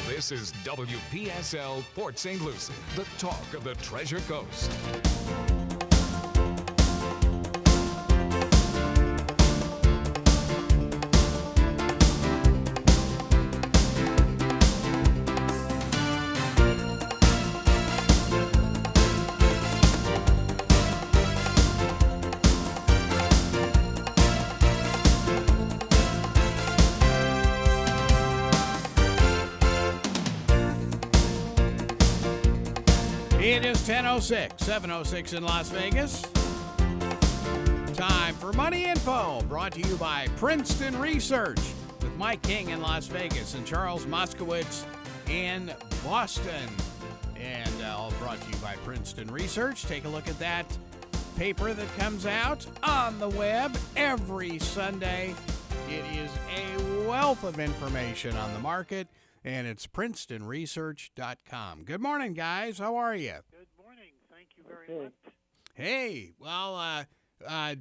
This is WPSL Port St. Lucie, the talk of the Treasure Coast. It is 10:06, 7:06 in Las Vegas. Time for Money Info, brought to you by Princeton Research with Mike King in Las Vegas and Charles Moscowitz in Boston. And all brought to you by Princeton Research. Take a look at that paper that comes out on the web every Sunday. It is a wealth of information on the market. And it's PrincetonResearch.com. Good morning, guys. How are you? Good morning. Thank you very much. Hey, well,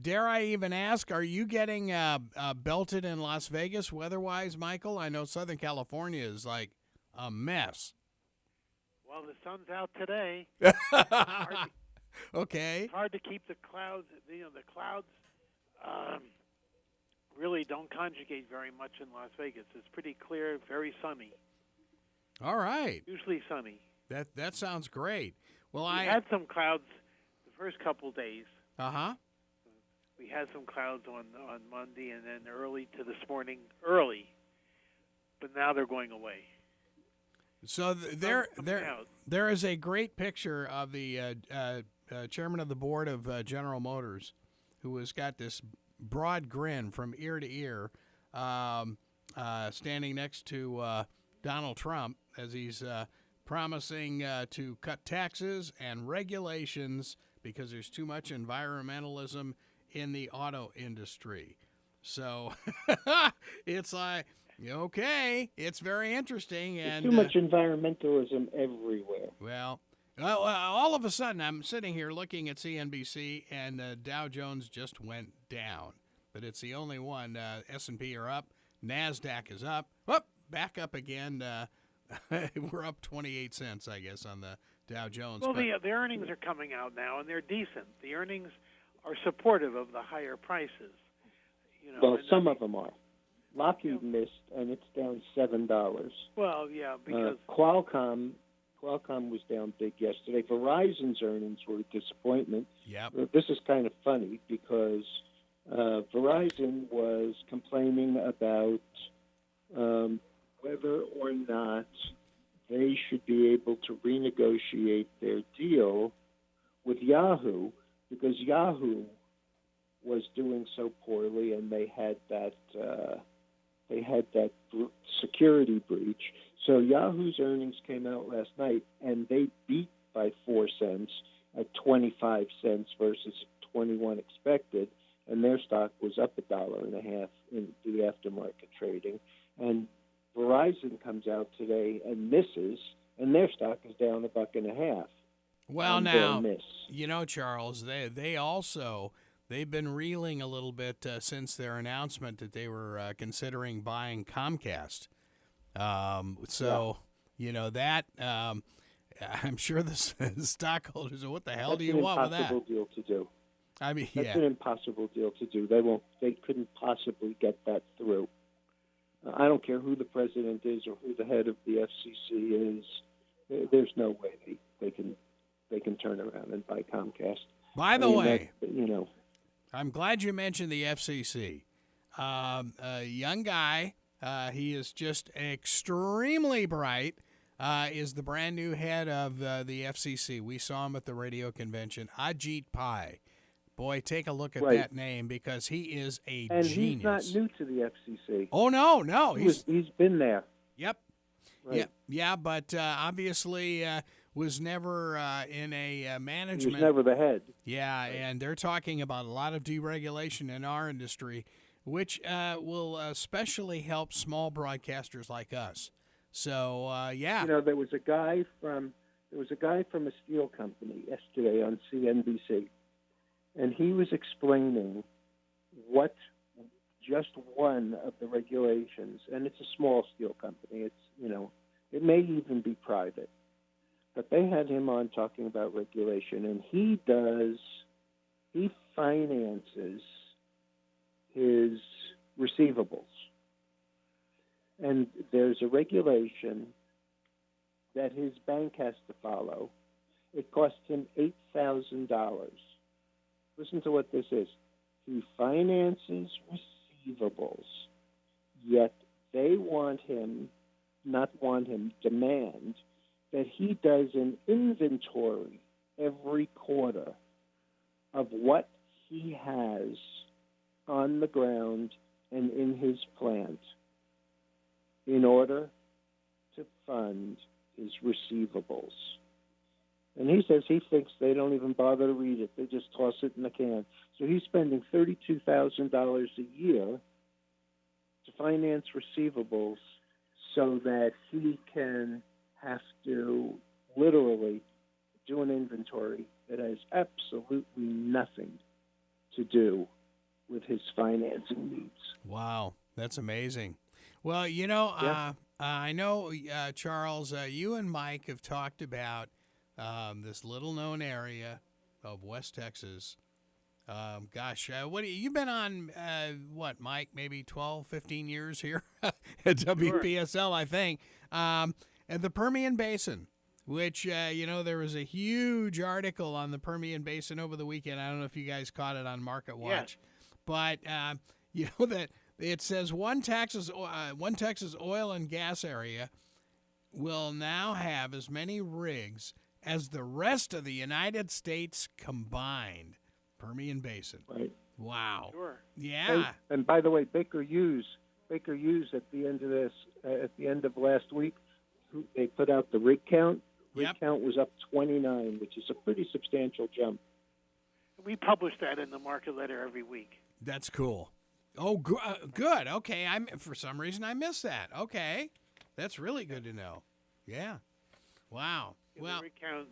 dare I even ask, are you getting belted in Las Vegas weather-wise, Michael? I know Southern California is like a mess. Well, the sun's out today. Okay. It's hard to keep the clouds. The clouds really don't conjugate very much in Las Vegas. It's pretty clear, very sunny. All right. Usually sunny. That sounds great. Well, we had some clouds the first couple days. Uh-huh. We had some clouds on Monday and then early to this morning, early. But now they're going away. So there is a great picture of the chairman of the board of General Motors, who has got this broad grin from ear to ear, standing next to Donald Trump as he's promising to cut taxes and regulations because there's too much environmentalism in the auto industry. So it's like, okay, it's very interesting. There's too much environmentalism everywhere. Well, all of a sudden, I'm sitting here looking at CNBC, and Dow Jones just went down. But it's the only one. S&P are up. NASDAQ is up. Whoop, back up again. We're up 28 cents, I guess, on the Dow Jones. Well, the earnings are coming out now, and they're decent. The earnings are supportive of the higher prices. Well, some of them are. Lockheed missed, and it's down $7. Well, yeah, because Qualcomm was down big yesterday. Verizon's earnings were a disappointment. Yep. This is kind of funny because Verizon was complaining about whether or not they should be able to renegotiate their deal with Yahoo because Yahoo was doing so poorly and they had that security breach. So Yahoo's earnings came out last night and they beat by 4 cents at 25 cents versus 21 expected, and their stock was up $1.50 in the aftermarket trading. And Verizon comes out today and misses, and their stock is down $1.50. Well, now, Charles, they've been reeling a little bit since their announcement that they were considering buying Comcast. I'm sure the stockholders are, what the hell do you want with that? That's an impossible deal to do. I mean, That's an impossible deal to do. They couldn't possibly get that through. I don't care who the president is or who the head of the FCC is. There's no way they can turn around and buy Comcast. By the way, I'm glad you mentioned the FCC. A young guy, he is just extremely bright, is the brand new head of the FCC. We saw him at the radio convention, Ajit Pai. Boy, take a look at that name because he is a and genius. He's not new to the FCC. Oh, no. He's been there. Yep. Right. Yeah, but obviously was never in a management. He was never the head. Yeah, and they're talking about a lot of deregulation in our industry, which will especially help small broadcasters like us. So, yeah. There was a guy from a steel company yesterday on CNBC, and he was explaining what just one of the regulations, and it's a small steel company. It's, it may even be private. But they had him on talking about regulation, and he finances his receivables. And there's a regulation that his bank has to follow. It costs him $8,000. Listen to what this is. He finances receivables, yet they demand that he does an inventory every quarter of what he has on the ground and in his plant in order to fund his receivables. And he says he thinks they don't even bother to read it. They just toss it in the can. So he's spending $32,000 a year to finance receivables so that he can have to literally do an inventory that has absolutely nothing to do with his financing needs. Wow, that's amazing. Well, I know, Charles, you and Mike have talked about this little-known area of West Texas. You've been on, Mike, maybe 12, 15 years here at WPSL, I think, at the Permian Basin, which, there was a huge article on the Permian Basin over the weekend. I don't know if you guys caught it on Market Watch, but, that it says one Texas oil and gas area will now have as many rigs as the rest of the United States combined. Permian Basin. Right. Wow. Sure. Yeah. And by the way, Baker Hughes at the end of last week, they put out the rig count. Rig count was up 29, which is a pretty substantial jump. We publish that in the market letter every week. That's cool. Oh, good. Okay. For some reason I missed that. Okay. That's really good to know. Yeah. Wow. Well, the rig count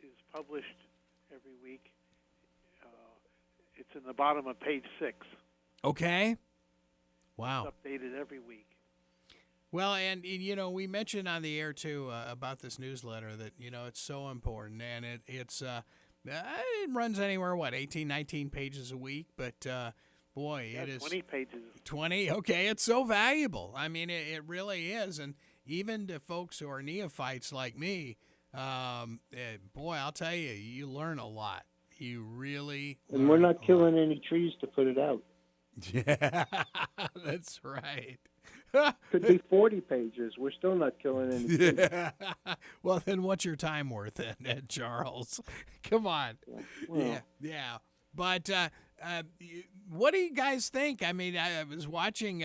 is published every week. It's in the bottom of page 6. Okay. Wow. It's updated every week. Well, and we mentioned on the air too about this newsletter that it's so important, and it runs anywhere 18, 19 pages a week, but boy, it is 20 pages. 20. Okay, it's so valuable. I mean, it really is, and even to folks who are neophytes like me, boy, I'll tell you, you learn a lot. You really. And we're not killing any trees to put it out. Yeah, that's right. Could be 40 pages. We're still not killing any trees. Yeah. Well, then what's your time worth then, Ed Charles? Come on. Well, yeah. But what do you guys think? I mean, I was watching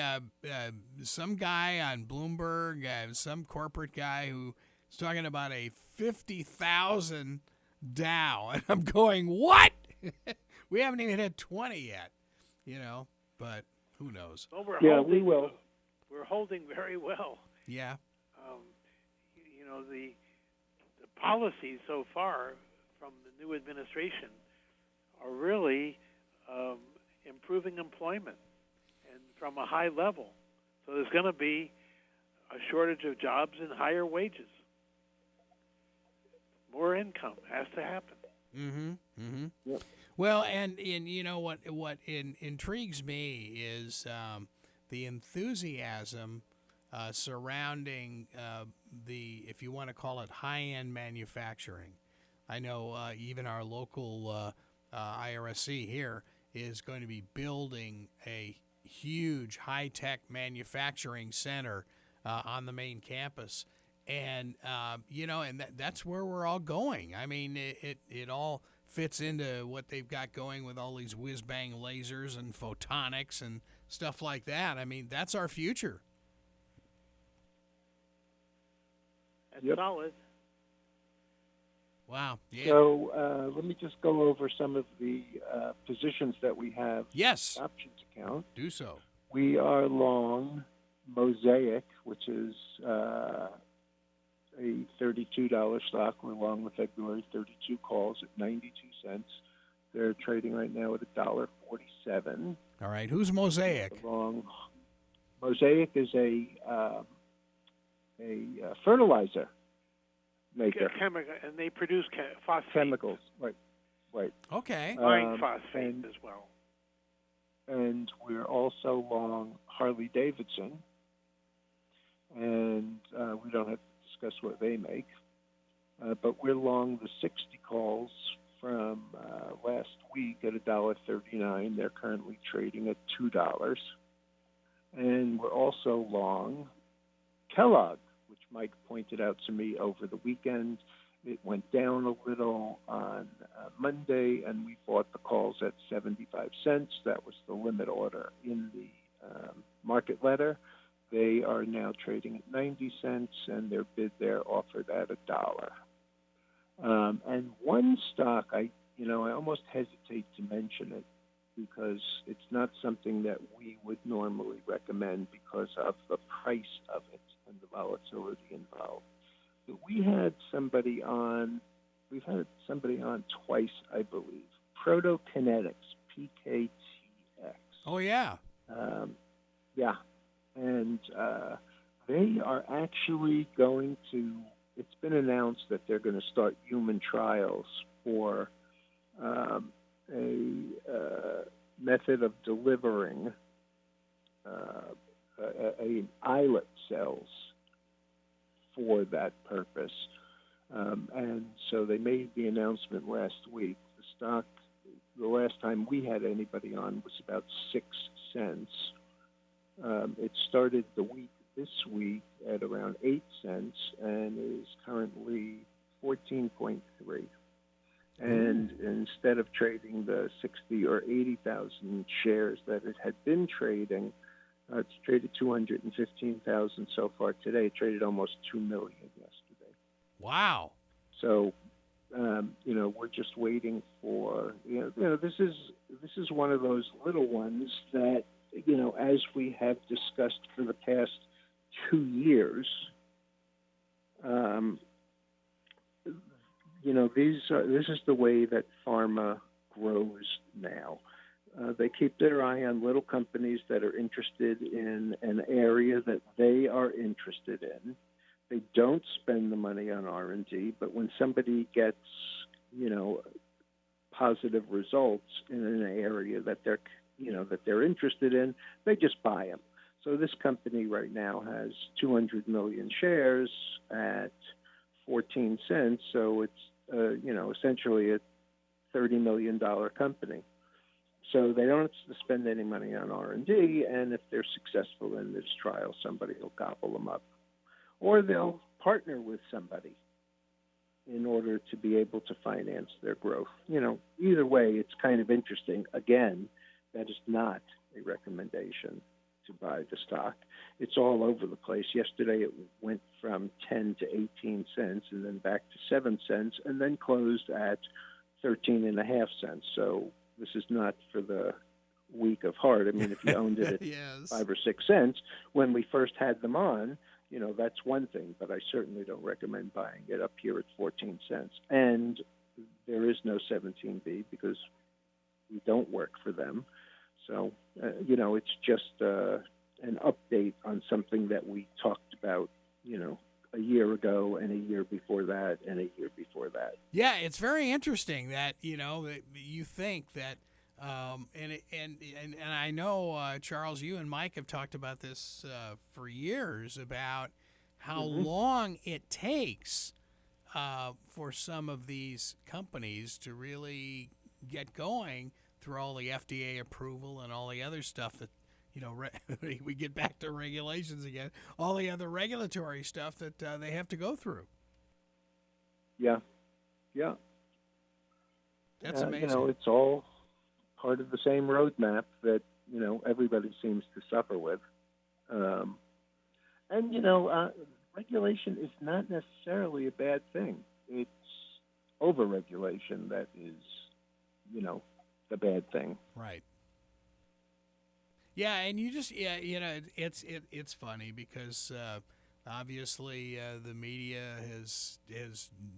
some guy on Bloomberg, some corporate guy who was talking about a 50,000 Dow, and I'm going, what? We haven't even hit 20 yet, but who knows? Well, we will. We're holding very well. Yeah. The policies so far from the new administration are really improving employment and from a high level. So there's going to be a shortage of jobs and higher wages. More income has to happen. Mm-hmm. Mm-hmm. Yep. Well, and what intrigues me is the enthusiasm surrounding if you want to call it high-end manufacturing. I know even our local IRSC here is going to be building a huge high-tech manufacturing center on the main campus. And, and that's where we're all going. I mean, it all fits into what they've got going with all these whiz-bang lasers and photonics and stuff like that. I mean, that's our future. That's solid. Wow. Yeah. So let me just go over some of the positions that we have. Yes. Options account. Do so. We are long Mosaic, which is a $32 stock. We're long the February 32 calls at 92 cents. They're trading right now at $1.42. $1.47. All right. Who's Mosaic? Wrong. Mosaic is a fertilizer maker. Chemical, and they produce phosphate. Chemicals, right. Okay. Mine phosphate as well. And we're also long Harley Davidson, and we don't have to discuss what they make, but we're long the 60 calls from last week at $1.39. They're currently trading at $2. And we're also long Kellogg, which Mike pointed out to me over the weekend. It went down a little on Monday, and we bought the calls at 75 cents. That was the limit order in the market letter. They are now trading at 90 cents, and their bid there offered at $1. And one stock, I almost hesitate to mention it because it's not something that we would normally recommend because of the price of it and the volatility involved. But we've had somebody on twice, I believe. Protokinetics, PKTX. Oh, yeah. Yeah. And they are actually going to, it's been announced that they're going to start human trials for a method of delivering islet cells for that purpose. And so they made the announcement last week. The stock, the last time we had anybody on was about 6 cents. It started this week at around 8 cents and is currently 14.3. And instead of trading the 60 or 80,000 shares that it had been trading, it's traded 215,000 so far today. It traded almost 2 million yesterday. Wow. So, we're just waiting for, this is one of those little ones that, as we have discussed for the past 2 years, this is the way that pharma grows now. They keep their eye on little companies that are interested in an area that they are interested in. They don't spend the money on R&D, but when somebody gets, positive results in an area that they're interested in, they just buy them. So this company right now has 200 million shares at 14 cents, so it's essentially a $30 million company. So they don't have to spend any money on R&D, and if they're successful in this trial, somebody will gobble them up. Or they'll partner with somebody in order to be able to finance their growth. Either way, it's kind of interesting. Again, that is not a recommendation to buy the stock. It's all over the place. Yesterday it went from 10 to 18 cents and then back to 7 cents and then closed at 13.5 cents. So this is not for the weak of heart. I mean, if you owned it at yes. 5 or 6 cents when we first had them on, that's one thing, but I certainly don't recommend buying it up here at 14 cents. And there is no 17B because we don't work for them. So, it's just an update on something that we talked about, a year ago and a year before that and a year before that. Yeah, it's very interesting that, that you think that, and I know, Charles, you and Mike have talked about this for years about how long it takes for some of these companies to really get going through all the FDA approval and all the other stuff that, we get back to regulations again, all the other regulatory stuff that they have to go through. Yeah. That's amazing. It's all part of the same roadmap that, everybody seems to suffer with. Regulation is not necessarily a bad thing. It's over-regulation that is, the bad thing. Right. Yeah, and you just it's funny because obviously the media has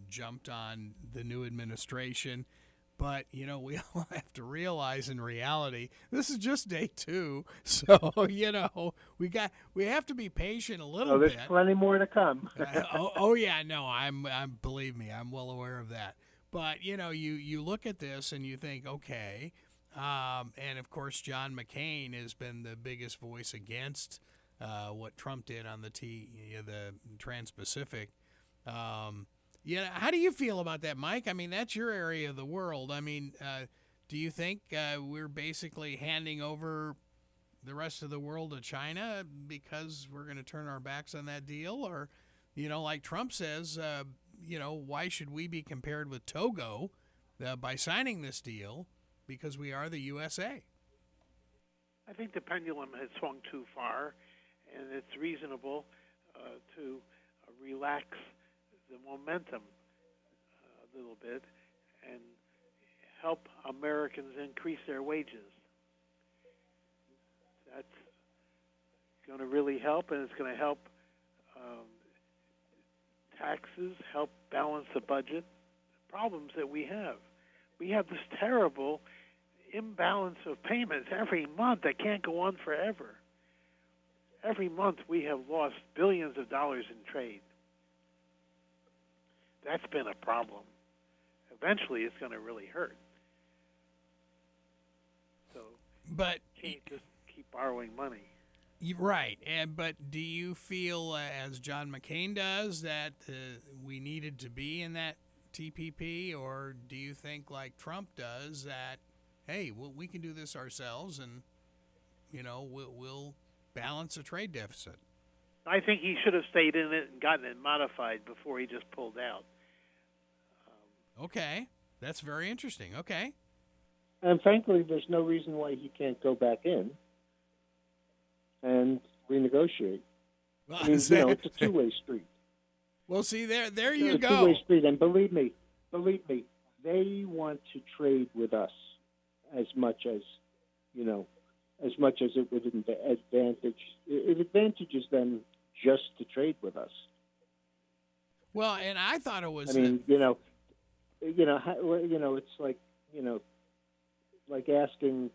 jumped on the new administration, But, we all have to realize in reality, this is just day 2. So, we have to be patient a little there's bit. plenty more to come. Yeah, no, I'm believe me, I'm well aware of that. But, you look at this and you think, okay, and of course, John McCain has been the biggest voice against what Trump did on the Trans-Pacific. How do you feel about that, Mike? I mean, that's your area of the world. I mean, do you think we're basically handing over the rest of the world to China because we're going to turn our backs on that deal? Or, like Trump says, why should we be compared with Togo by signing this deal because we are the USA? I think the pendulum has swung too far, and it's reasonable to relax the momentum a little bit and help Americans increase their wages. That's going to really help, and it's going to help taxes, help balance the budget. The problems that we have this terrible imbalance of payments every month that can't go on forever. Every month we have lost billions of dollars in trade. That's been a problem. Eventually, it's going to really hurt. So, but you can't just keep borrowing money. Right, but do you feel, as John McCain does, that we needed to be in that TPP, or do you think, like Trump does, that hey, we can do this ourselves, and we'll balance a trade deficit? I think he should have stayed in it and gotten it modified before he just pulled out. Okay, that's very interesting. Okay. And frankly, there's no reason why he can't go back in and renegotiate. Well, I mean, it's a two-way street. Well, see, there you It's a go. two-way street, and believe me, they want to trade with us as much as it would it advantages them just to trade with us. Well, and I thought it was. I mean, it's like asking.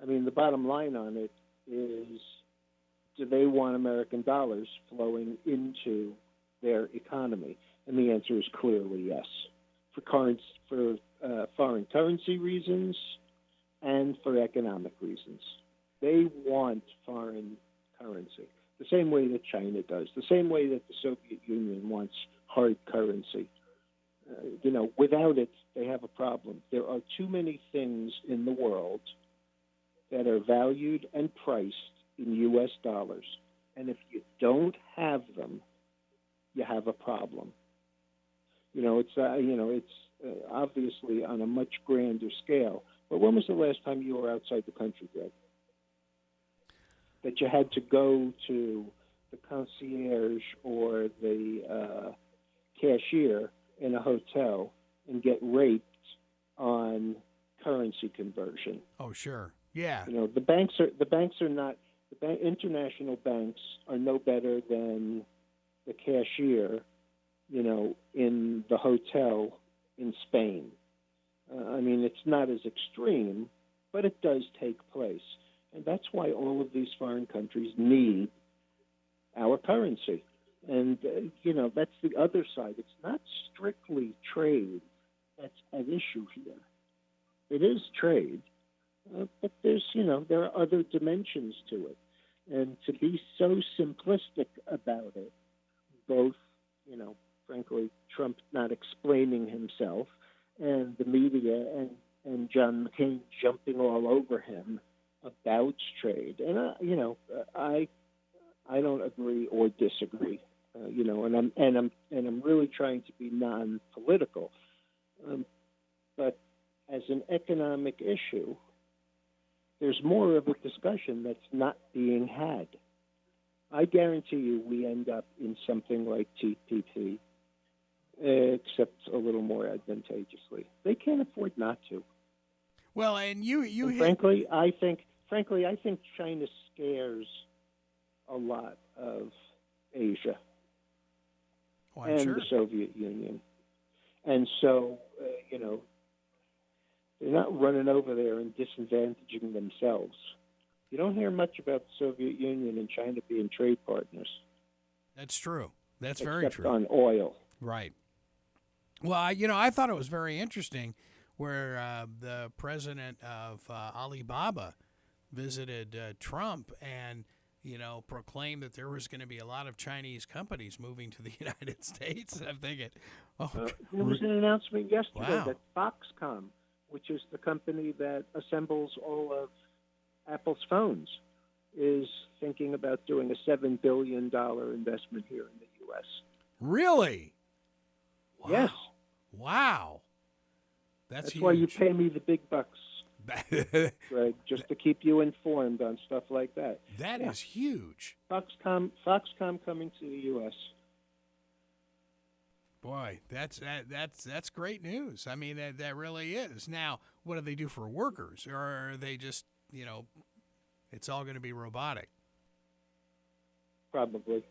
I mean, the bottom line on it is, do they want American dollars flowing into their economy? And the answer is clearly yes. For foreign currency reasons and for economic reasons. They want foreign currency, the same way that China does, the same way that the Soviet Union wants hard currency. Without it, they have a problem. There are too many things in the world that are valued and priced in U.S. dollars. And if you don't have them, you have a problem. It's obviously on a much grander scale. But when was the last time you were outside the country, Greg? That you had to go to the concierge or the cashier in a hotel and get raped on currency conversion. Oh, sure. Yeah. The international banks are no better than the cashier, in the hotel in Spain. It's not as extreme, but it does take place. And that's why all of these foreign countries need our currency. And, that's the other side. It's not strictly trade that's at issue here. It is trade, but there are other dimensions to it. And to be so simplistic about it, both, frankly, Trump not explaining himself and the media and John McCain jumping all over him about trade. And, I don't agree or disagree, and I'm really trying to be non-political. But as an economic issue, there's more of a discussion that's not being had. I guarantee you we end up in something like TPP, except a little more advantageously. They can't afford not to. Well, and frankly, I think China scares a lot of Asia and sure. the Soviet Union. And so, They're not running over there and disadvantaging themselves. You don't hear much about the Soviet Union and China being trade partners. That's true. That's very except true. on oil. Right. Well, I thought it was very interesting where the president of Alibaba visited Trump and, proclaimed that there was going to be a lot of Chinese companies moving to the United States. And I'm thinking, there was an announcement yesterday Wow. that Foxconn, which is the company that assembles all of Apple's phones, is thinking about doing a $7 billion investment here in the U.S. Really? Wow. Yes. Wow. That's why you huge. pay me the big bucks, Greg, just to keep you informed on stuff like that. That is huge. Foxconn coming to the U.S. Boy, that's great news. I mean, that really is. Now, what do they do for workers? Or are they just, it's all going to be robotic? Probably.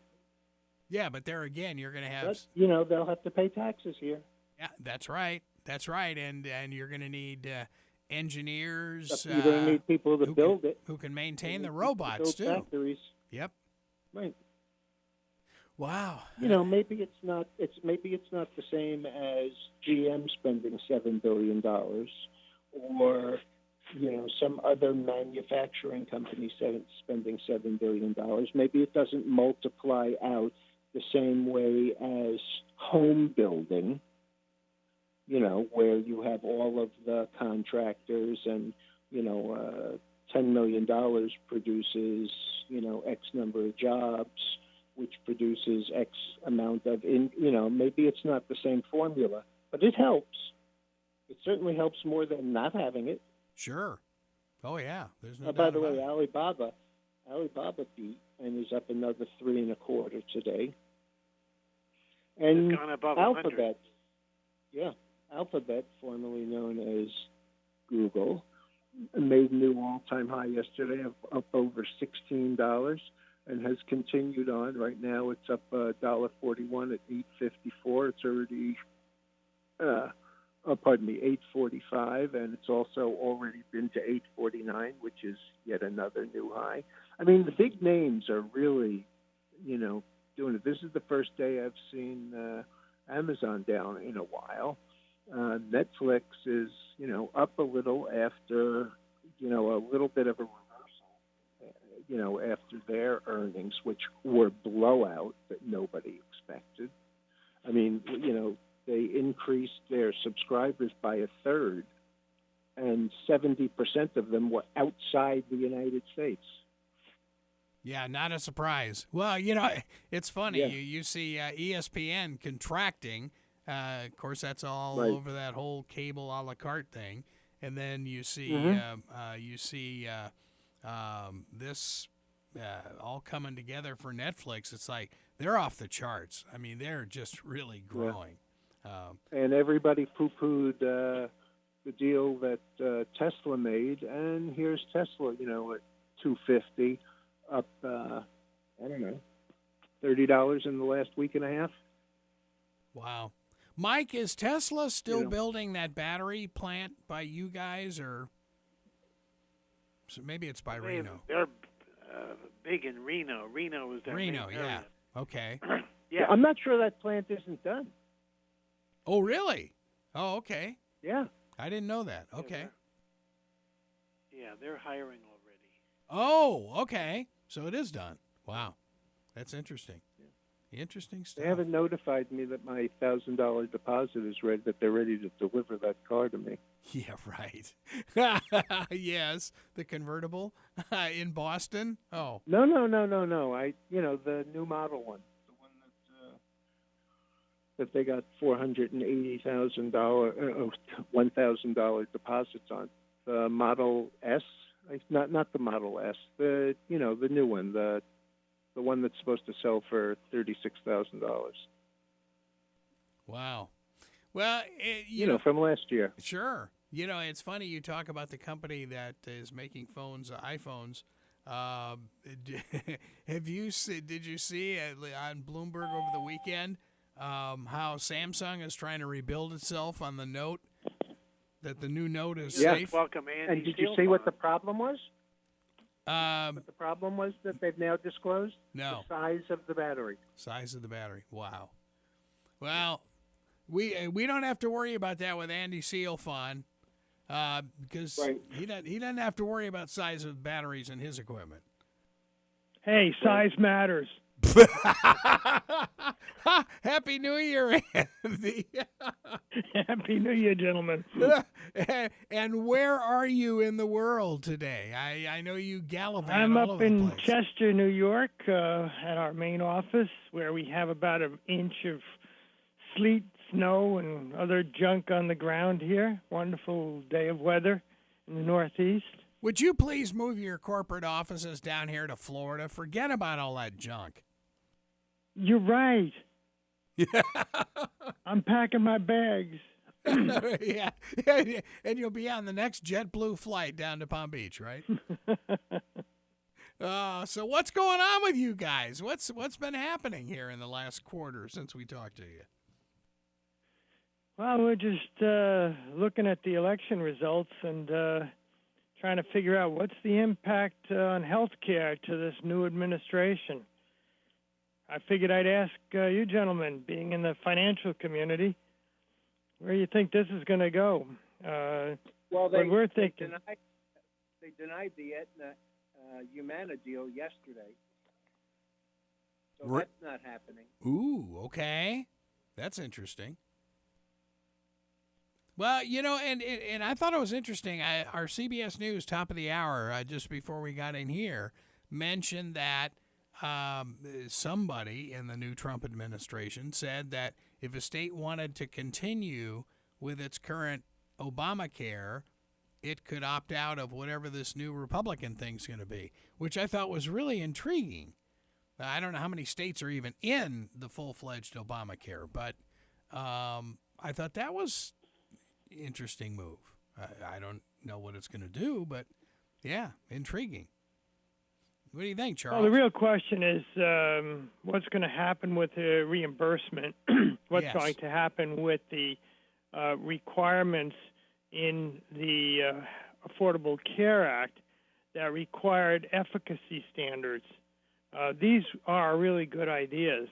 Yeah, but there again, you're going to have... But, they'll have to pay taxes here. Yeah, that's right. That's right. And you're going to need engineers. You're going to need people to build it. Who can maintain the robots, too. Factories. Yep. Right. Wow. Maybe it's not the same as GM spending $7 billion or some other manufacturing company spending $7 billion. Maybe it doesn't multiply out the same way as home building, where you have all of the contractors and, $10 million produces, X number of jobs, which produces X amount of, maybe it's not the same formula, but it helps. It certainly helps more than not having it. Sure. Oh, yeah. There's no By doubt the about way, it. Alibaba beat and is up another 3.25 today. And It's gone above Alphabet, Alphabet, formerly known as Google, made a new all-time high yesterday of up over $16 and has continued on. Right now, it's up $1.41 at $8.54. It's already, $8.45, and it's also already been to $8.49, which is yet another new high. I mean, the big names are really, doing it. This is the first day I've seen Amazon down in a while. Netflix is, up a little after, a little bit of a reversal, after their earnings, which were blowout that nobody expected. I mean, they increased their subscribers by a third, and 70% of them were outside the United States. Yeah, not a surprise. Well, it's funny. Yeah. You see ESPN contracting. Of course, that's all Right. over that whole cable a la carte thing. And then you see this all coming together for Netflix. It's like they're off the charts. I mean, they're just really growing. And everybody poo-pooed the deal that Tesla made, and here's Tesla, at $250, up $30 in the last week and a half. Wow. Mike, is Tesla still building that battery plant by you guys, or so maybe it's by Reno? They're big in Reno. Reno is their Reno, main yeah. area. Okay. Yeah. I'm not sure that plant isn't done. Oh, really? Oh, okay. Yeah. I didn't know that. Okay. Yeah, they're hiring already. Oh, okay. So it is done. Wow. That's interesting. Interesting stuff. They haven't notified me that my $1,000 deposit is ready, that they're ready to deliver that car to me. Yeah, right. Yes, the convertible in Boston. Oh. No. The new model one, the one that they got $1,000 deposits on. The Model S, not the Model S. The new one, the one that's supposed to sell for $36,000. Wow. Well, from last year. Sure. It's funny you talk about the company that is making phones, iPhones. Did you see on Bloomberg over the weekend how Samsung is trying to rebuild itself on the Note that the new note is Yes. safe. Welcome, Andy. And did you see Sealfon. what the problem was? Um, What the problem was that they've now disclosed? no. The size of the battery. Size of the battery. Wow. Well, we don't have to worry about that with Andy Sealfon because Right. he doesn't have to worry about size of batteries in his equipment. Hey, size matters. Happy New Year, Andy. Happy New Year, gentlemen. And where are you in the world today? I know you gallivant I'm all up over in the place. Chester, New York, at our main office, where we have about an inch of sleet, snow, and other junk on the ground here. Wonderful day of weather in the Northeast. Would you please move your corporate offices down here to Florida? Forget about all that junk. You're right. I'm packing my bags. Yeah, and you'll be on the next JetBlue flight down to Palm Beach, right? So what's going on with you guys? What's been happening here in the last quarter since we talked to you? Well, we're just looking at the election results and trying to figure out what's the impact on health care to this new administration. I figured I'd ask you gentlemen, being in the financial community, where you think this is going to go. Well, But we're thinking. They denied the Aetna Humana deal yesterday. So Right. that's not happening. Ooh, okay, that's interesting. Well, and I thought it was interesting. Our CBS News top of the hour, just before we got in here, mentioned that somebody in the new Trump administration said that if a state wanted to continue with its current Obamacare, it could opt out of whatever this new Republican thing's going to be, which I thought was really intriguing. I don't know how many states are even in the full-fledged Obamacare, but I thought that was interesting move. I don't know what it's going to do, but yeah, intriguing. What do you think, Charles? Well, the real question is what's going to happen with the reimbursement? What's Yes. going to happen with the requirements in the Affordable Care Act that required efficacy standards? These are really good ideas.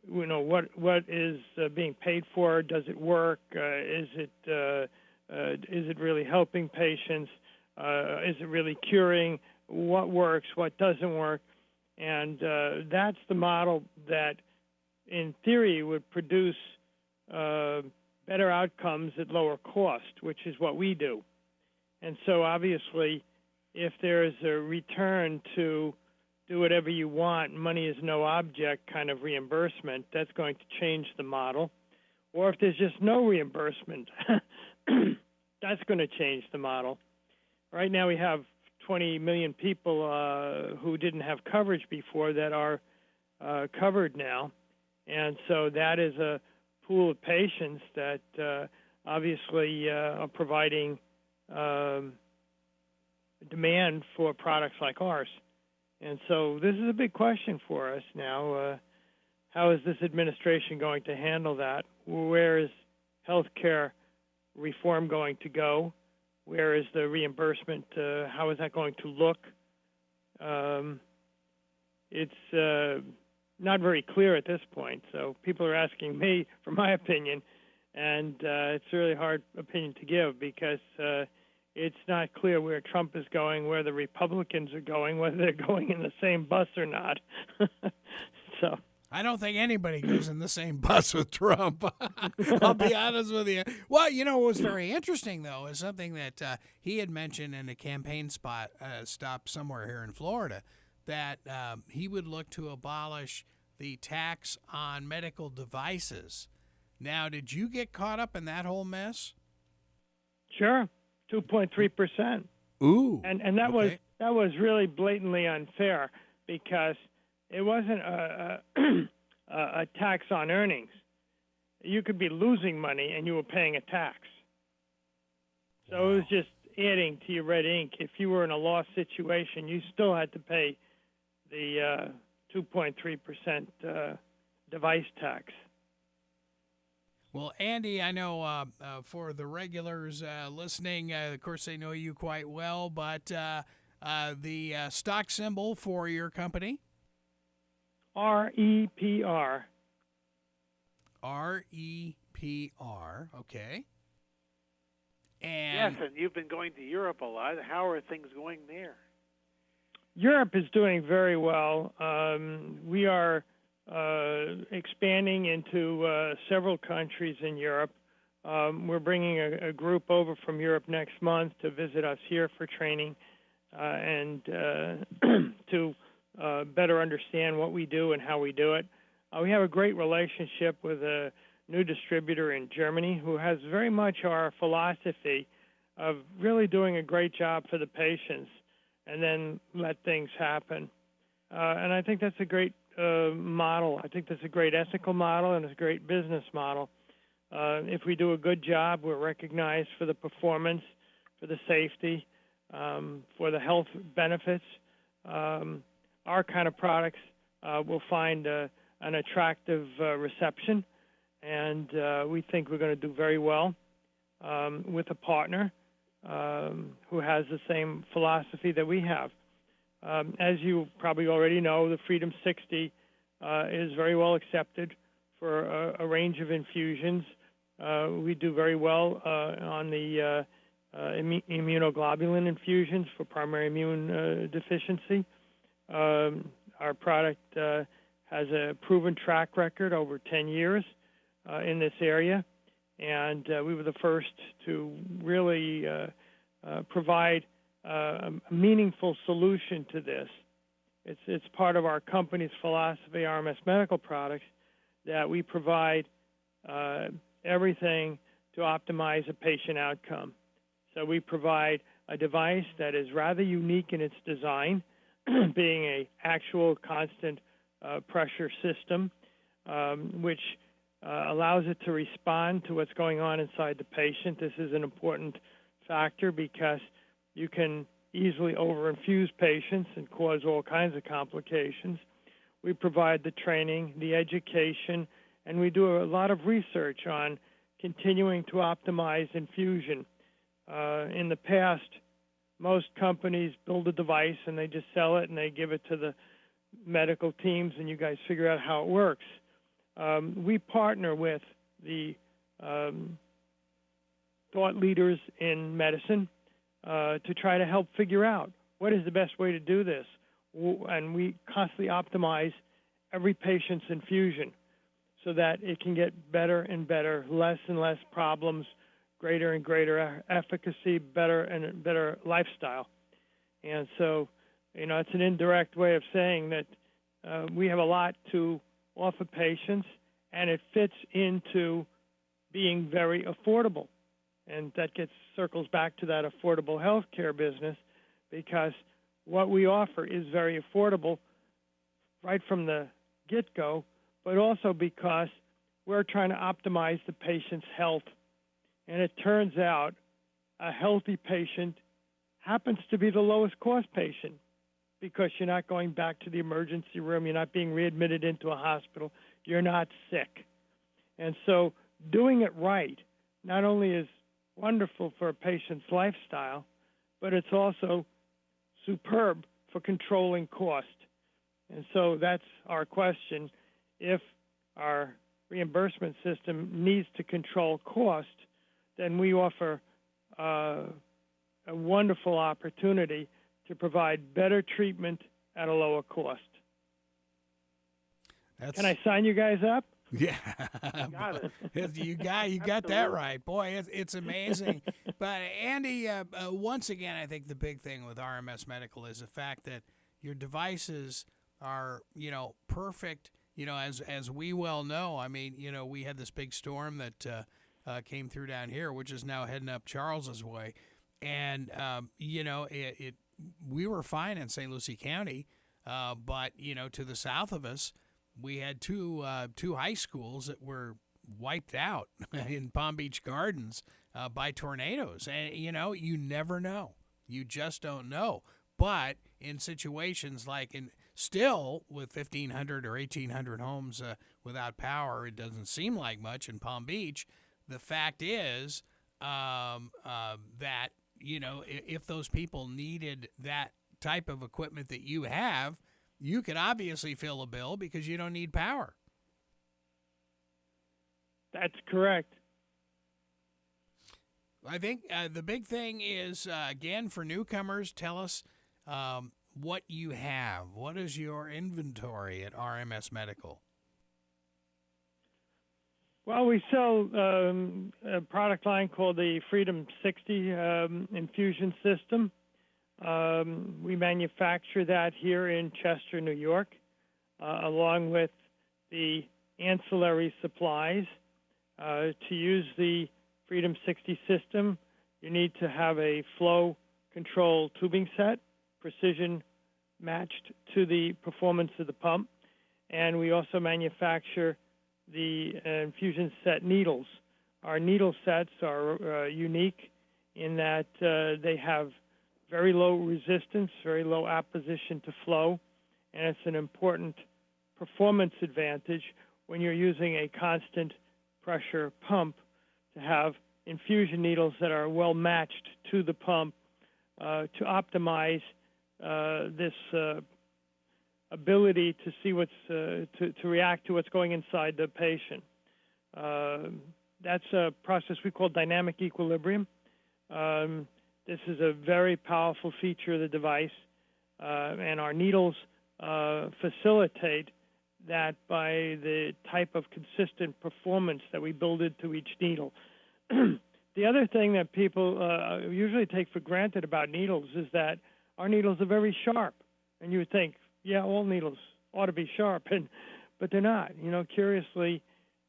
What is being paid for? Does it work? Is it really helping patients? Is it really curing? What works? What doesn't work? And that's the model that, in theory, would produce better outcomes at lower cost, which is what we do. And so, obviously, if there's a return to do whatever you want, money is no object kind of reimbursement, that's going to change the model. Or if there's just no reimbursement, that's going to change the model. Right now we have 20 million people who didn't have coverage before that are covered now. And so that is a pool of patients that obviously are providing demand for products like ours. And so this is a big question for us now. How is this administration going to handle that? Where is health care reform going to go? Where is the reimbursement? How is that going to look? It's not very clear at this point. So people are asking me for my opinion, and it's a really hard opinion to give because it's not clear where Trump is going, where the Republicans are going, whether they're going in the same bus or not. So I don't think anybody goes in the same bus with Trump. I'll be honest with you. Well, what was very interesting, though, is something that he had mentioned in a campaign stop somewhere here in Florida, that he would look to abolish the tax on medical devices. Now, did you get caught up in that whole mess? sure, 2.3%. Ooh. And that okay. was really blatantly unfair because it wasn't a tax on earnings. You could be losing money and you were paying a tax. So it was just adding to your red ink. If you were in a loss situation, you still had to pay the 2.3% device tax. Well, Andy, I know for the regulars listening, of course, they know you quite well, but the stock symbol for your company? REPR. REPR, okay. And yes, and you've been going to Europe a lot. How are things going there? Europe is doing very well. We are expanding into several countries in Europe. We're bringing a group over from Europe next month to visit us here for training and to better understand what we do and how we do it. We have a great relationship with a new distributor in Germany who has very much our philosophy of really doing a great job for the patients and then let things happen. And I think that's a great model. I think that's a great ethical model and it's a great business model. If we do a good job, we're recognized for the performance, for the safety, for the health benefits. Our kind of products will find an attractive reception, and we think we're going to do very well with a partner who has the same philosophy that we have. As you probably already know, the Freedom 60 is very well accepted for a range of infusions. We do very well on the immunoglobulin infusions for primary immune deficiency. Our product has a proven track record over 10 years in this area, and we were the first to really provide a meaningful solution to this. It's part of our company's philosophy, RMS Medical Products, that we provide everything to optimize a patient outcome. So we provide a device that is rather unique in its design, being a actual constant pressure system, which allows it to respond to what's going on inside the patient. This is an important factor because you can easily overinfuse patients and cause all kinds of complications. We provide the training, the education, and we do a lot of research on continuing to optimize infusion. In the past, most companies build a device and they just sell it and they give it to the medical teams and you guys figure out how it works. We partner with the thought leaders in medicine to try to help figure out what is the best way to do this. And we constantly optimize every patient's infusion so that it can get better and better, less and less problems, greater and greater efficacy, better and better lifestyle. And so, it's an indirect way of saying that we have a lot to offer patients, and it fits into being very affordable. And that circles back to that affordable health care business, because what we offer is very affordable right from the get-go, but also because we're trying to optimize the patient's health. And it turns out a healthy patient happens to be the lowest cost patient because you're not going back to the emergency room, you're not being readmitted into a hospital, you're not sick. And so doing it right not only is wonderful for a patient's lifestyle, but it's also superb for controlling cost. And so that's our question. If our reimbursement system needs to control cost, then we offer a wonderful opportunity to provide better treatment at a lower cost. Can I sign you guys up? Yeah, Got it. you got that right, boy. It's amazing. But Andy, once again, I think the big thing with RMS Medical is the fact that your devices are, perfect. As we well know. I mean, we had this big storm that came through down here, which is now heading up Charles's way, and we were fine in St. Lucie County, but to the south of us, we had two high schools that were wiped out in Palm Beach Gardens by tornadoes. And, you never know. You just don't know. But in situations like in Still, with 1,500 or 1,800 homes without power, it doesn't seem like much in Palm Beach. The fact is that, if those people needed that type of equipment that you have, you could obviously fill a bill because you don't need power. That's correct. I think the big thing is, again, for newcomers, tell us what you have. What is your inventory at RMS Medical? Well, we sell a product line called the Freedom 60 infusion system. We manufacture that here in Chester, New York, along with the ancillary supplies. To use the Freedom 60 system, you need to have a flow control tubing set, precision matched to the performance of the pump. And we also manufacture the infusion set needles. Our needle sets are unique in that they have very low resistance, very low apposition to flow, and it's an important performance advantage when you're using a constant pressure pump to have infusion needles that are well matched to the pump to optimize this ability to see what's to react to what's going inside the patient. That's a process we call dynamic equilibrium. This is a very powerful feature of the device, and our needles facilitate that by the type of consistent performance that we build into each needle. The other thing that people usually take for granted about needles is that our needles are very sharp, and you would think, yeah, all needles ought to be sharp, but they're not. Curiously,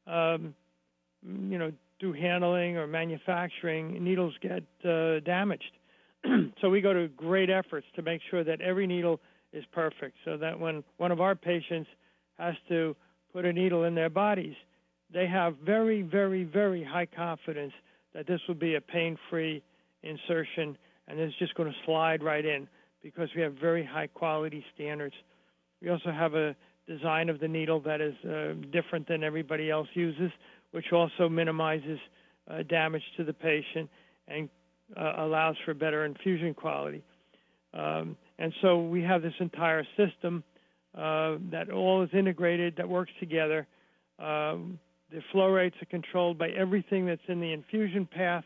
through handling or manufacturing, needles get damaged. So we go to great efforts to make sure that every needle is perfect, so that when one of our patients has to put a needle in their bodies, they have very, very, very high confidence that this will be a pain-free insertion, and it's just going to slide right in because we have very high-quality standards. We also have a design of the needle that is different than everybody else uses, which also minimizes damage to the patient and allows for better infusion quality. And so we have this entire system that all is integrated, that works together. The flow rates are controlled by everything that's in the infusion path,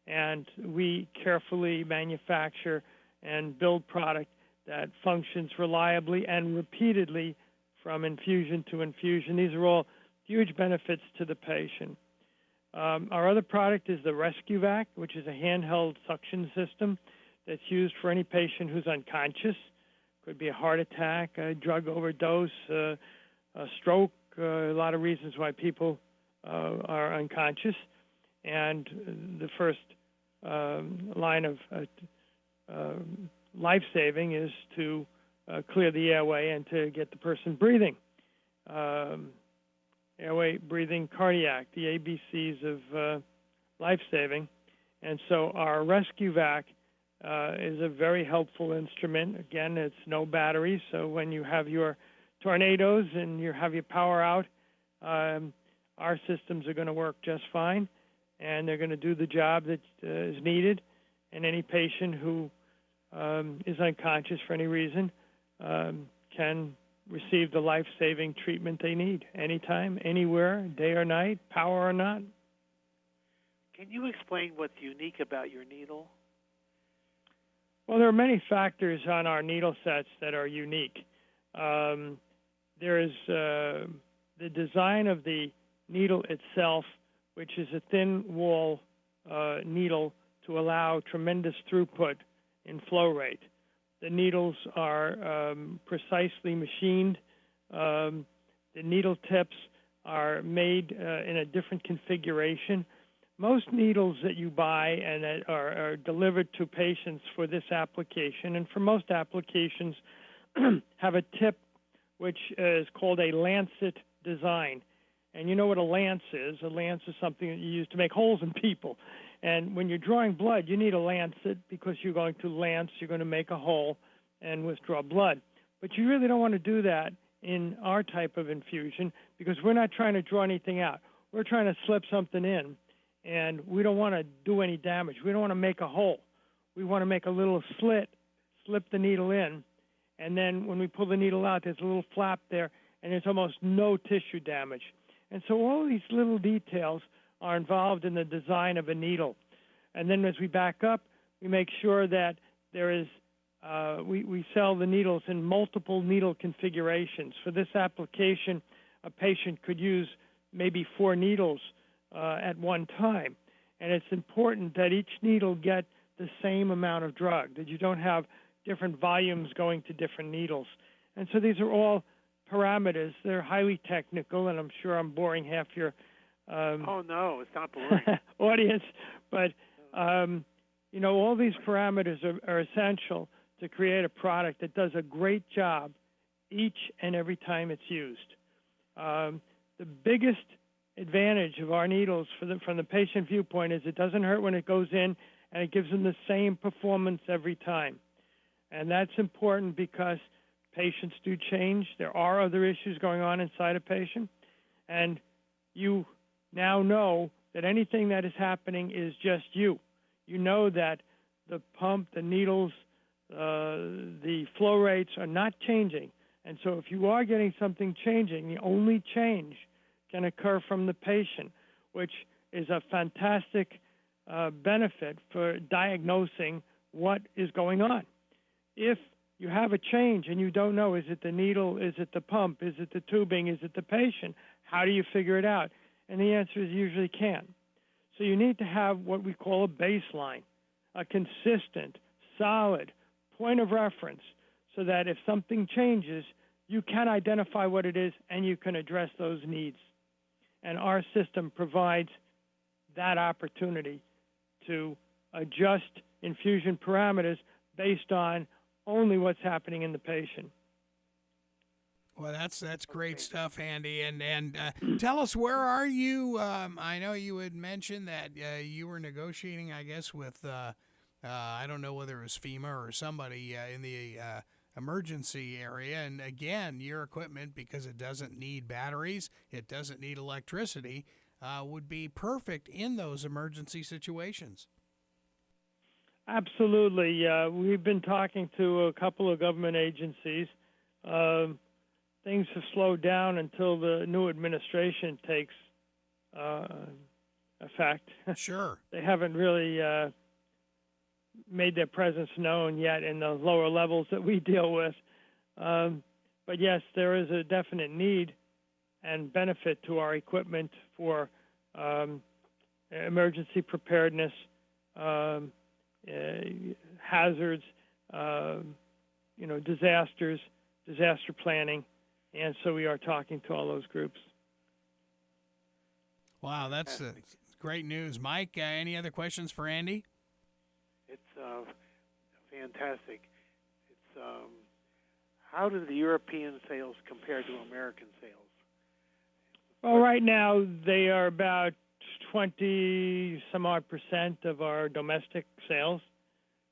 and we carefully manufacture and build product that functions reliably and repeatedly from infusion to infusion. These are all huge benefits to the patient. Our other product is the Rescue Vac, which is a handheld suction system that's used for any patient who's unconscious. Could be a heart attack, a drug overdose, a stroke, a lot of reasons why people are unconscious. And the first line of life-saving is to clear the airway and to get the person breathing. Airway, breathing, cardiac, the ABCs of life-saving. And so our Rescue Vac is a very helpful instrument. Again, it's no batteries, so when you have your tornadoes and you have your power out, our systems are going to work just fine, and they're going to do the job that is needed. And any patient who is unconscious for any reason can receive the life-saving treatment they need anytime, anywhere, day or night, power or not. Can you explain what's unique about your needle? Well, there are many factors on our needle sets that are unique. There is the design of the needle itself, which is a thin wall needle to allow tremendous throughput in flow rate. The needles are precisely machined. The needle tips are made in a different configuration. Most needles that you buy and that are delivered to patients for this application, and for most applications, have a tip which is called a lancet design. And you know what a lance is. A lance is something that you use to make holes in people. And when you're drawing blood, you need a lancet because you're going to make a hole and withdraw blood. But you really don't want to do that in our type of infusion because we're not trying to draw anything out. We're trying to slip something in, and we don't want to do any damage. We don't want to make a hole. We want to make a little slit, slip the needle in, and then when we pull the needle out, there's a little flap there, and there's almost no tissue damage. And so all these little details are involved in the design of a needle. And then as we back up, we make sure that there is we sell the needles in multiple needle configurations. For this application, a patient could use maybe 4 needles at one time. And it's important that each needle get the same amount of drug, that you don't have different volumes going to different needles. And so these are all parameters. They're highly technical, and I'm sure I'm boring half your oh, no, it's not boring. audience. But, all these parameters are essential to create a product that does a great job each and every time it's used. The biggest advantage of our needles from the patient viewpoint is it doesn't hurt when it goes in, and it gives them the same performance every time. And that's important because patients do change. There are other issues going on inside a patient, and you now know that anything that is happening is just you. You know that the pump, the needles, the flow rates are not changing. And so if you are getting something changing, the only change can occur from the patient, which is a fantastic benefit for diagnosing what is going on. If you have a change and you don't know, is it the needle, is it the pump, is it the tubing, is it the patient, how do you figure it out? And the answer is usually can't. So you need to have what we call a baseline, a consistent, solid point of reference, so that if something changes, you can identify what it is and you can address those needs. And our system provides that opportunity to adjust infusion parameters based on only what's happening in the patient. Well, that's great stuff, Andy. And tell us, where are you? I know you had mentioned that you were negotiating, I guess, with I don't know whether it was FEMA or somebody in the emergency area. And again, your equipment, because it doesn't need batteries, it doesn't need electricity, would be perfect in those emergency situations. Absolutely. We've been talking to a couple of government agencies. Things have slowed down until the new administration takes effect. Sure. They haven't really made their presence known yet in the lower levels that we deal with. But yes, there is a definite need and benefit to our equipment for emergency preparedness, hazards, disasters, disaster planning, and so we are talking to all those groups. Wow, that's great news. Mike, any other questions for Andy? It's fantastic. It's how do the European sales compare to American sales? Well, right now they are about 20-some-odd% of our domestic sales.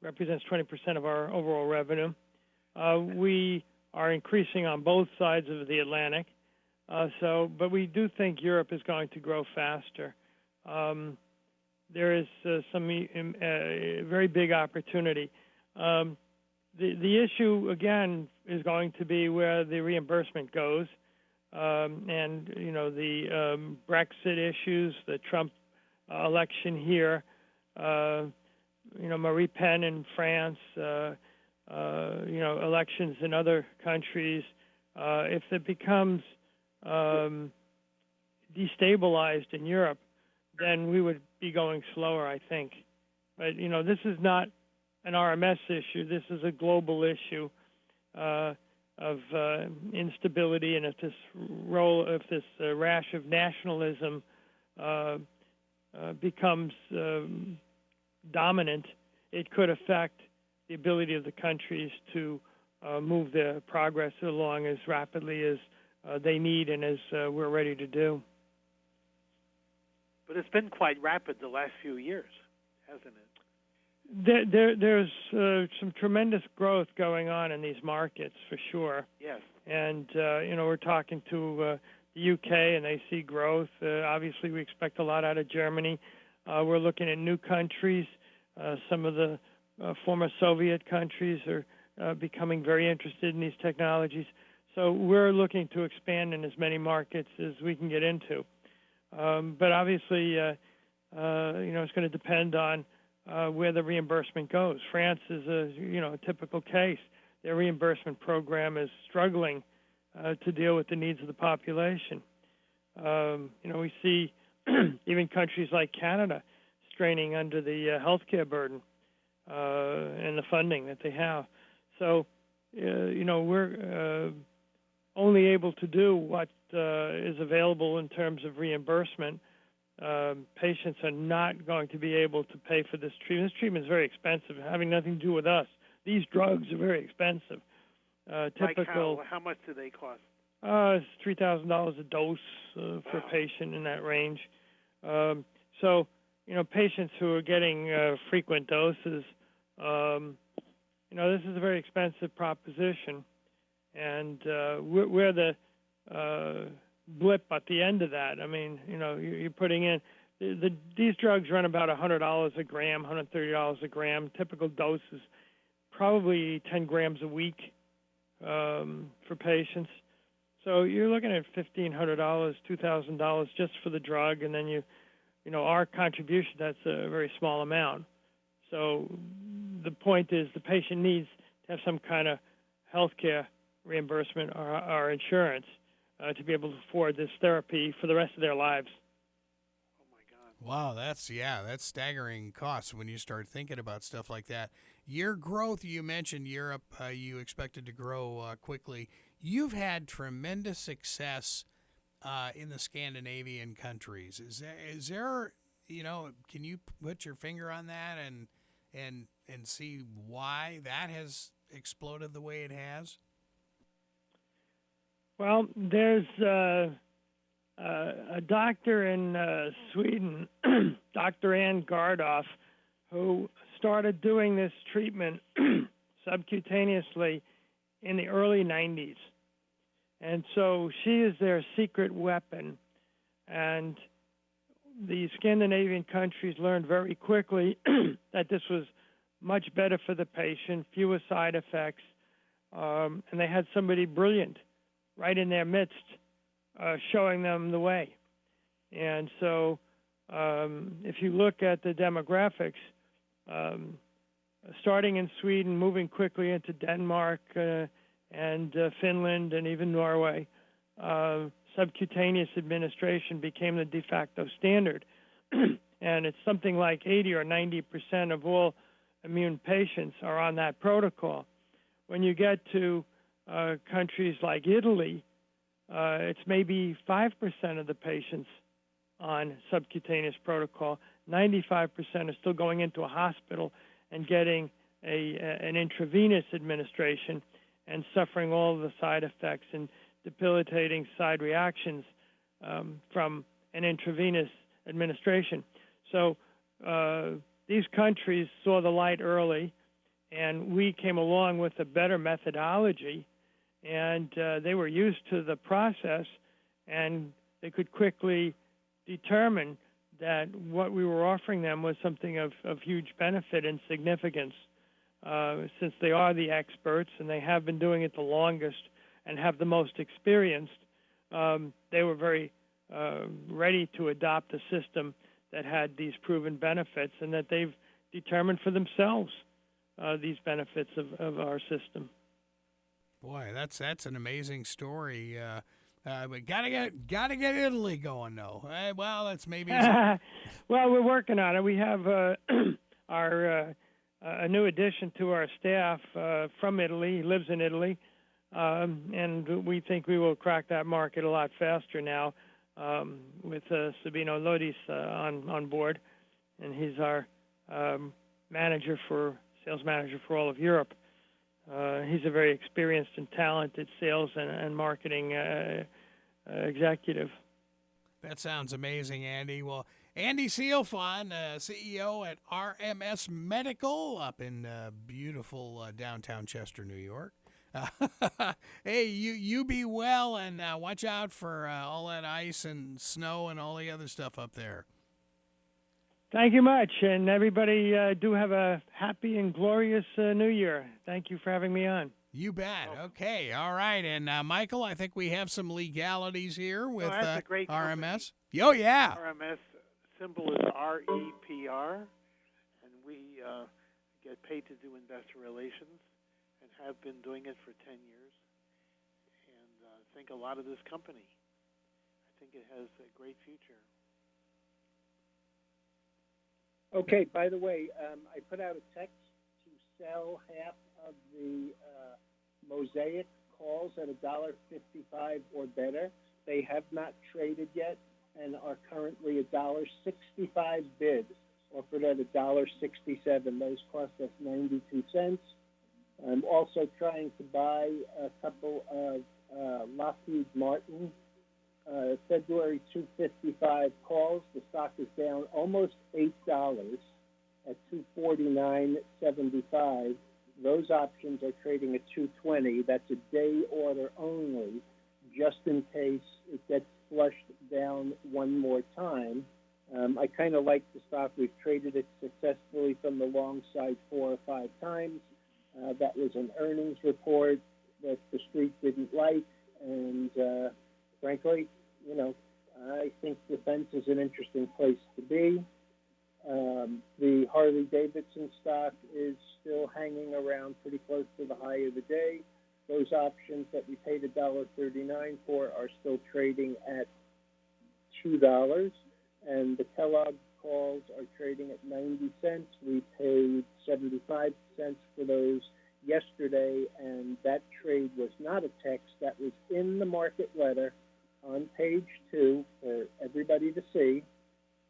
Represents 20% of our overall revenue. We are increasing on both sides of the Atlantic. But we do think Europe is going to grow faster. There is some very big opportunity. The issue, again, is going to be where the reimbursement goes. And, the Brexit issues, the Trump election here, Marie Pen in France, elections in other countries. If it becomes destabilized in Europe, then we would be going slower, I think. But, this is not an RMS issue. This is a global issue of instability, and if this rash of nationalism becomes dominant, it could affect the ability of the countries to move their progress along as rapidly as they need and as we're ready to do. But it's been quite rapid the last few years, hasn't it? There's some tremendous growth going on in these markets for sure. Yes. And we're talking to the UK, and they see growth. Obviously, we expect a lot out of Germany. We're looking at new countries. Some of the former Soviet countries are becoming very interested in these technologies. So we're looking to expand in as many markets as we can get into. But obviously, it's going to depend on where the reimbursement goes. France is a typical case. Their reimbursement program is struggling to deal with the needs of the population. We see even countries like Canada straining under the healthcare burden and the funding that they have. So, we're only able to do what is available in terms of reimbursement. Patients are not going to be able to pay for this treatment. This treatment is very expensive, having nothing to do with us. These drugs are very expensive. Typical. Like how much do they cost? It's $3,000 a dose for a patient in that range. So, patients who are getting frequent doses, this is a very expensive proposition, and we're the blip at the end of that. I mean, you're putting in these drugs run about $100 a gram, $130 a gram. Typical dose is probably 10 grams a week for patients. So you're looking at $1,500, $2,000 just for the drug, and then our contribution, that's a very small amount. So the point is the patient needs to have some kind of health care reimbursement or insurance to be able to afford this therapy for the rest of their lives. Oh, my God. Wow, that's staggering costs when you start thinking about stuff like that. Your growth, you mentioned Europe, you expected to grow quickly. You've had tremendous success in the Scandinavian countries. Is there can you put your finger on that and see why that has exploded the way it has? Well, there's a doctor in Sweden, Dr. Ann Gardoff, who started doing this treatment subcutaneously in the early 90s. And so she is their secret weapon. And the Scandinavian countries learned very quickly that this was much better for the patient, fewer side effects, and they had somebody brilliant right in their midst showing them the way. And so if you look at the demographics, starting in Sweden, moving quickly into Denmark and Finland and even Norway, subcutaneous administration became the de facto standard. And it's something like 80 or 90% of all immune patients are on that protocol. When you get to countries like Italy, it's maybe 5% of the patients on subcutaneous protocol. 95% are still going into a hospital and getting an intravenous administration and suffering all of the side effects and debilitating side reactions from an intravenous administration. So these countries saw the light early, and we came along with a better methodology, and they were used to the process, and they could quickly determine that what we were offering them was something of huge benefit and significance. Since they are the experts and they have been doing it the longest and have the most experience, they were very ready to adopt a system that had these proven benefits and that they've determined for themselves these benefits of our system. Boy, that's an amazing story. We gotta get Italy going though. Well, that's maybe. Well, we're working on it. We have a new addition to our staff from Italy. He lives in Italy, and we think we will crack that market a lot faster now with Sabino Lodis on board, and he's our sales manager for all of Europe. He's a very experienced and talented sales and marketing executive. That sounds amazing, Andy. Well, Andy Sealfon, CEO at RMS Medical up in beautiful downtown Chester, New York. Hey, you be well, and watch out for all that ice and snow and all the other stuff up there. Thank you much, and everybody do have a happy and glorious New Year. Thank you for having me on. You bet. Okay, all right. And Michael, I think we have some legalities here with that's a great RMS. Oh, yeah. RMS symbol is REPR, and we get paid to do investor relations and have been doing it for 10 years. And think a lot of this company. I think it has a great future. Okay, by the way, I put out a text to sell half of the Mosaic calls at $1.55 or better. They have not traded yet and are currently $1.65 bid, offered at $1.67. Those cost us 92 cents. I'm also trying to buy a couple of Lockheed Martin February 255 calls. The stock is down almost $8 at $249.75. Those options are trading at $220. That's a day order only, just in case it gets flushed down one more time. I kind of like the stock. We've traded it successfully from the long side 4 or 5 times. That was an earnings report that the street didn't like, and frankly, I think defense is an interesting place to be. The Harley-Davidson stock is still hanging around pretty close to the high of the day. Those options that we paid $1.39 for are still trading at $2, and the Kellogg calls are trading at 90 cents. We paid 75 cents for those yesterday, and that trade was not a text. That was in the market letter on page 2 for everybody to see,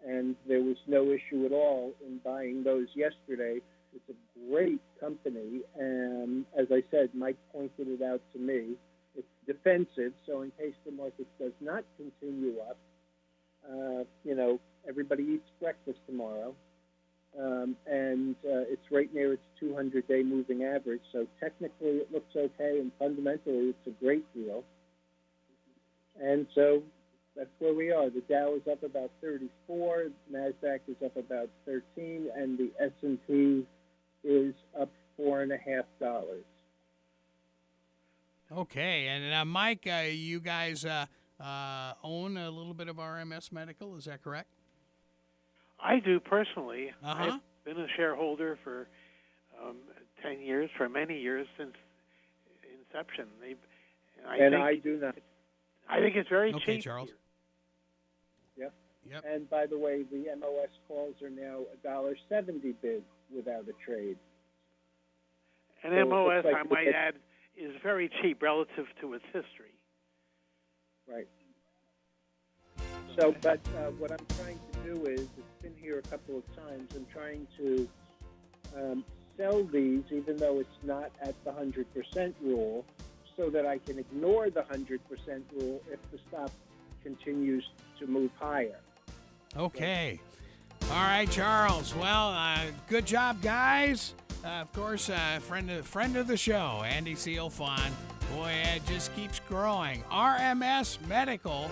and there was no issue at all in buying those yesterday. It's a great company, and as I said, Mike pointed it out to me. It's defensive, so in case the market does not continue up, everybody eats breakfast tomorrow, and it's right near its 200-day moving average, so technically it looks okay, and fundamentally it's a great deal. And so that's where we are. The Dow is up about 34, NASDAQ is up about 13, and the S&P is up $4.50. Okay, and Mike, you guys own a little bit of RMS Medical, is that correct? I do personally. Uh-huh. I've been a shareholder for 10 years, for many years since inception. I do not. I think it's very cheap. Okay, Charles. Yep. Yep. And by the way, the MOS calls are now $1.70 bid without a trade. And So MOS, like I might add, is very cheap relative to its history. Right. So, but what I'm trying to do is, it's been here a couple of times, I'm trying to sell these, even though it's not at the 100% rule, so that I can ignore the 100% rule if the stock continues to move higher. Okay. All right, Charles. Well, good job, guys. Of course, friend of the show, Andy Sealfon. Boy, it just keeps growing. RMS Medical.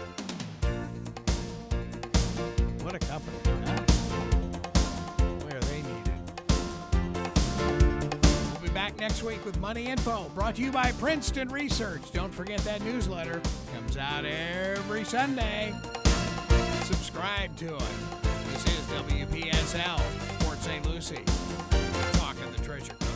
What a company, huh? Boy, are they needed. We'll be back next week with Money Info, brought to you by Princeton Research. Don't forget that newsletter. Comes out every Sunday. Subscribe to it. This is WPSL, Port St. Lucie. Talking the Treasure Coast.